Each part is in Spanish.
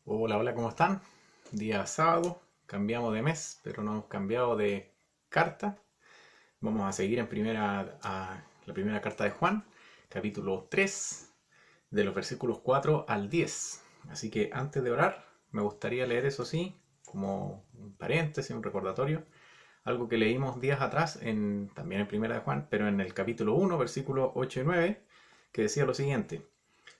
Hola, hola, ¿cómo están? Día sábado, cambiamos de mes, pero no hemos cambiado de carta. Vamos a seguir en la primera carta de Juan, capítulo 3, de los versículos 4 al 10. Así que antes de orar, me gustaría leer eso sí, como un paréntesis, un recordatorio, algo que leímos días atrás, también en primera de Juan, pero en el capítulo 1, versículos 8 y 9, que decía lo siguiente.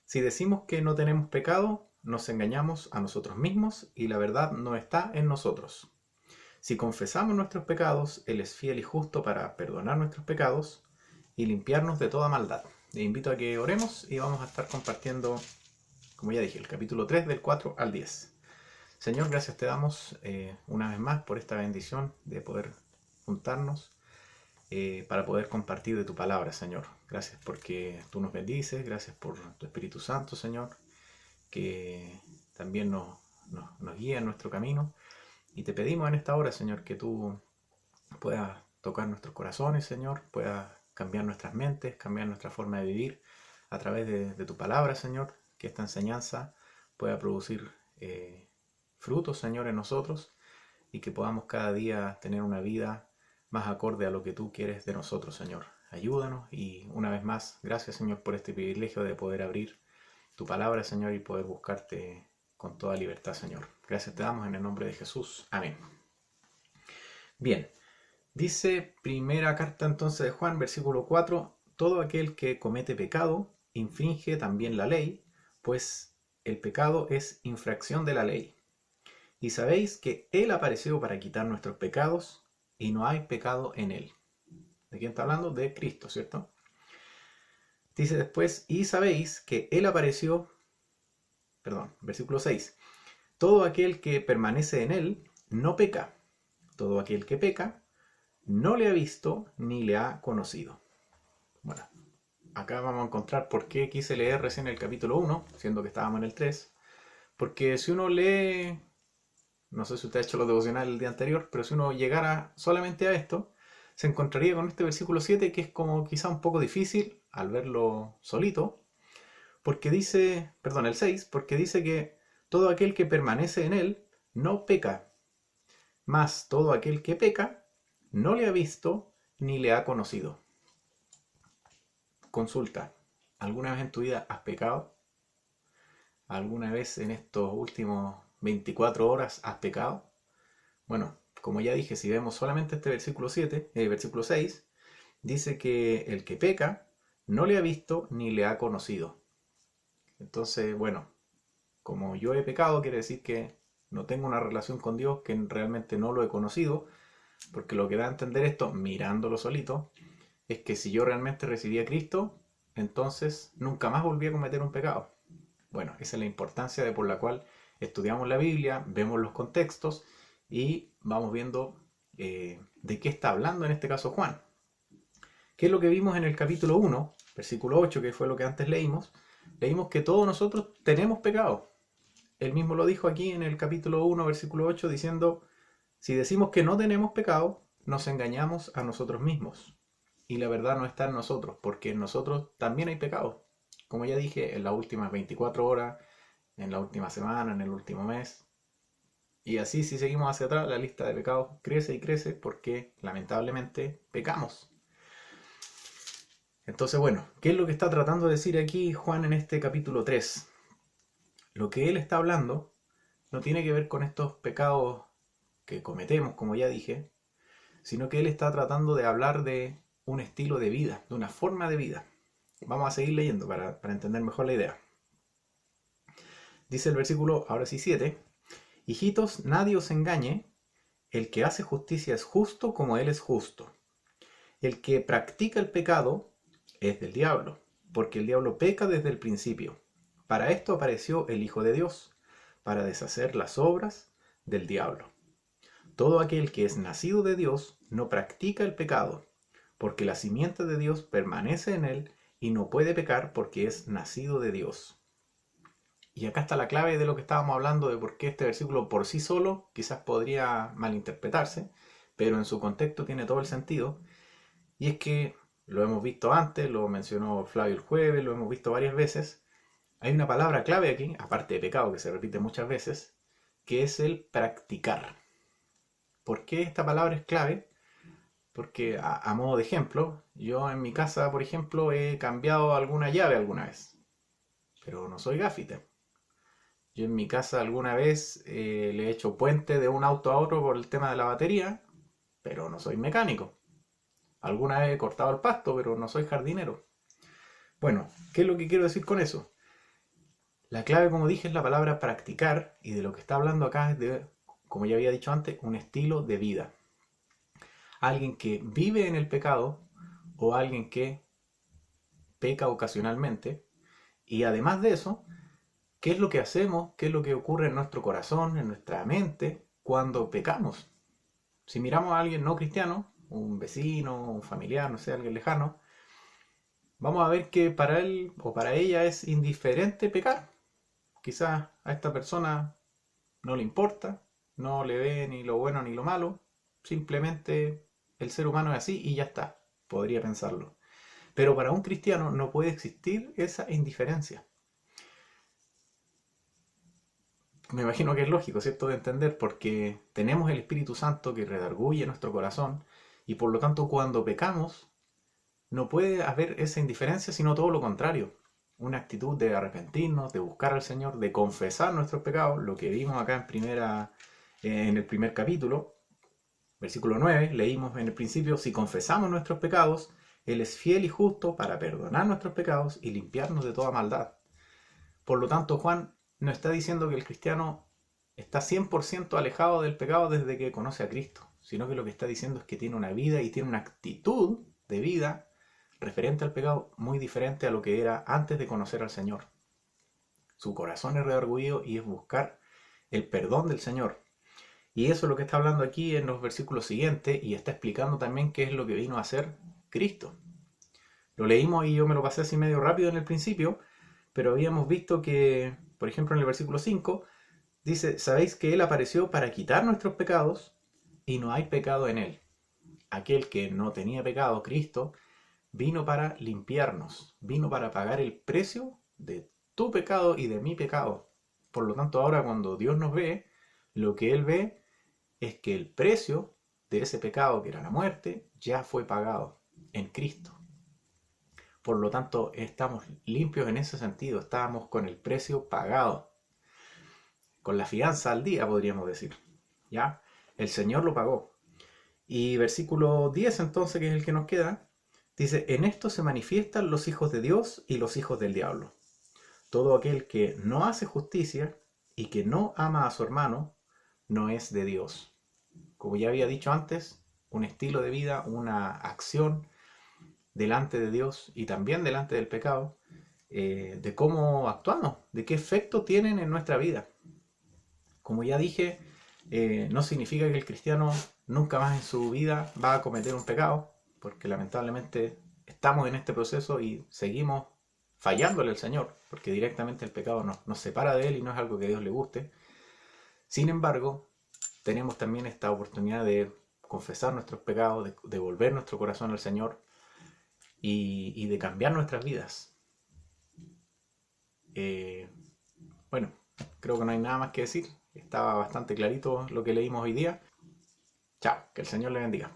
Si decimos que no tenemos pecado, nos engañamos a nosotros mismos y la verdad no está en nosotros. Si confesamos nuestros pecados, Él es fiel y justo para perdonar nuestros pecados y limpiarnos de toda maldad. Les invito a que oremos y vamos a estar compartiendo, como ya dije, el capítulo 3 del 4 al 10. Señor, gracias te damos una vez más por esta bendición de poder juntarnos para poder compartir de tu palabra, Señor. Gracias porque tú nos bendices, gracias por tu Espíritu Santo, Señor, que también nos guía en nuestro camino. Y te pedimos en esta hora, Señor, que tú puedas tocar nuestros corazones, Señor, puedas cambiar nuestras mentes, cambiar nuestra forma de vivir a través de tu palabra, Señor, que esta enseñanza pueda producir frutos, Señor, en nosotros y que podamos cada día tener una vida más acorde a lo que tú quieres de nosotros, Señor. Ayúdanos y una vez más, gracias, Señor, por este privilegio de poder abrir tu palabra, Señor, y poder buscarte con toda libertad, Señor. Gracias te damos en el nombre de Jesús. Amén. Bien, dice primera carta entonces de Juan, versículo 4, todo aquel que comete pecado infringe también la ley, pues el pecado es infracción de la ley. Y sabéis que Él apareció para quitar nuestros pecados y no hay pecado en Él. ¿De quién está hablando? De Cristo, ¿cierto? Dice después, y sabéis que Él apareció, versículo 6, todo aquel que permanece en Él no peca. Todo aquel que peca no le ha visto ni le ha conocido. Bueno, acá vamos a encontrar por qué quise leer recién el capítulo 1, siendo que estábamos en el 3. Porque si uno lee, no sé si usted ha hecho lo devocional el día anterior, pero si uno llegara solamente a esto, se encontraría con este versículo 7 que es como quizá un poco difícil al verlo solito, porque dice, el 6, porque dice que todo aquel que permanece en él no peca, mas todo aquel que peca no le ha visto ni le ha conocido. Consulta, ¿alguna vez en tu vida has pecado? ¿Alguna vez en estos últimos 24 horas has pecado? Bueno, como ya dije, si vemos solamente este versículo 6, dice que el que peca no le ha visto ni le ha conocido. Entonces, bueno, como yo he pecado, quiere decir que no tengo una relación con Dios, que realmente no lo he conocido, porque lo que da a entender esto, mirándolo solito, es que si yo realmente recibí a Cristo, entonces nunca más volví a cometer un pecado. Bueno, esa es la importancia de por la cual estudiamos la Biblia, vemos los contextos y vamos viendo de qué está hablando en este caso Juan. ¿Qué es lo que vimos en el capítulo 1, versículo 8, que fue lo que antes leímos? Leímos que todos nosotros tenemos pecado. Él mismo lo dijo aquí en el capítulo 1, versículo 8, diciendo, si decimos que no tenemos pecado, nos engañamos a nosotros mismos. Y la verdad no está en nosotros, porque en nosotros también hay pecado. Como ya dije, en las últimas 24 horas, en la última semana, en el último mes. Y así si seguimos hacia atrás, la lista de pecados crece y crece porque lamentablemente pecamos. Entonces, bueno, ¿qué es lo que está tratando de decir aquí Juan en este capítulo 3? Lo que él está hablando no tiene que ver con estos pecados que cometemos, como ya dije, sino que él está tratando de hablar de un estilo de vida, de una forma de vida. Vamos a seguir leyendo para entender mejor la idea. Dice el versículo, ahora sí 7, hijitos, nadie os engañe, el que hace justicia es justo como él es justo. El que practica el pecado es del diablo, porque el diablo peca desde el principio. Para esto apareció el Hijo de Dios, para deshacer las obras del diablo. Todo aquel que es nacido de Dios no practica el pecado, porque la simiente de Dios permanece en él y no puede pecar porque es nacido de Dios. Y acá está la clave de lo que estábamos hablando, de por qué este versículo por sí solo quizás podría malinterpretarse, pero en su contexto tiene todo el sentido. Y es que lo hemos visto antes, lo mencionó Flavio el jueves, lo hemos visto varias veces, Hay una palabra clave aquí, aparte de pecado, que se repite muchas veces, que es el practicar. ¿Por qué esta palabra es clave? Porque a modo de ejemplo, yo en mi casa, por ejemplo, he cambiado alguna llave alguna vez, pero no soy gaffiter. Yo en mi casa alguna vez le he hecho puente de un auto a otro por el tema de la batería, pero no soy mecánico. Alguna vez he cortado el pasto, pero no soy jardinero. Bueno, ¿qué es lo que quiero decir con eso? La clave, como dije, es la palabra practicar, y de lo que está hablando acá es de, como ya había dicho antes, un estilo de vida. Alguien que vive en el pecado o alguien que peca ocasionalmente. Y además de eso, ¿qué es lo que hacemos? ¿Qué es lo que ocurre en nuestro corazón, en nuestra mente, cuando pecamos? Si miramos a alguien no cristiano, un vecino, un familiar, no sé, alguien lejano, vamos a ver que para él o para ella es indiferente pecar. Quizás a esta persona no le importa, no le ve ni lo bueno ni lo malo, simplemente el ser humano es así y ya está, podría pensarlo. Pero para un cristiano no puede existir esa indiferencia. Me imagino que es lógico, ¿cierto? De entender, porque tenemos el Espíritu Santo que redarguye nuestro corazón y por lo tanto cuando pecamos no puede haber esa indiferencia, sino todo lo contrario. Una actitud de arrepentirnos, de buscar al Señor, de confesar nuestros pecados, lo que vimos acá en el primer capítulo, versículo 9, leímos en el principio: si confesamos nuestros pecados, Él es fiel y justo para perdonar nuestros pecados y limpiarnos de toda maldad. Por lo tanto, Juan no está diciendo que el cristiano está 100% alejado del pecado desde que conoce a Cristo, sino que lo que está diciendo es que tiene una vida y tiene una actitud de vida referente al pecado muy diferente a lo que era antes de conocer al Señor. Su corazón es redarguido y es buscar el perdón del Señor. Y eso es lo que está hablando aquí en los versículos siguientes, y está explicando también qué es lo que vino a hacer Cristo. Lo leímos y yo me lo pasé así medio rápido en el principio, pero habíamos visto que, por ejemplo, en el versículo 5, dice: sabéis que Él apareció para quitar nuestros pecados y no hay pecado en Él. Aquel que no tenía pecado, Cristo, vino para limpiarnos, vino para pagar el precio de tu pecado y de mi pecado. Por lo tanto, ahora cuando Dios nos ve, lo que Él ve es que el precio de ese pecado, que era la muerte, ya fue pagado en Cristo. Por lo tanto, estamos limpios en ese sentido, estábamos con el precio pagado, con la fianza al día, podríamos decir. ¿Ya? El Señor lo pagó. Y versículo 10 entonces, que es el que nos queda, dice: en esto se manifiestan los hijos de Dios y los hijos del diablo. Todo aquel que no hace justicia y que no ama a su hermano, no es de Dios. Como ya había dicho antes, un estilo de vida, una acción delante de Dios y también delante del pecado, de cómo actuamos, de qué efecto tienen en nuestra vida. Como ya dije, no significa que el cristiano nunca más en su vida va a cometer un pecado, porque lamentablemente estamos en este proceso y seguimos fallándole al Señor, porque directamente el pecado nos separa de Él y no es algo que a Dios le guste. Sin embargo, tenemos también esta oportunidad de confesar nuestros pecados, de volver nuestro corazón al Señor y de cambiar nuestras vidas. Eh, bueno, creo que no hay nada más que decir. Estaba bastante clarito lo que leímos hoy día. Chao, que el Señor le bendiga.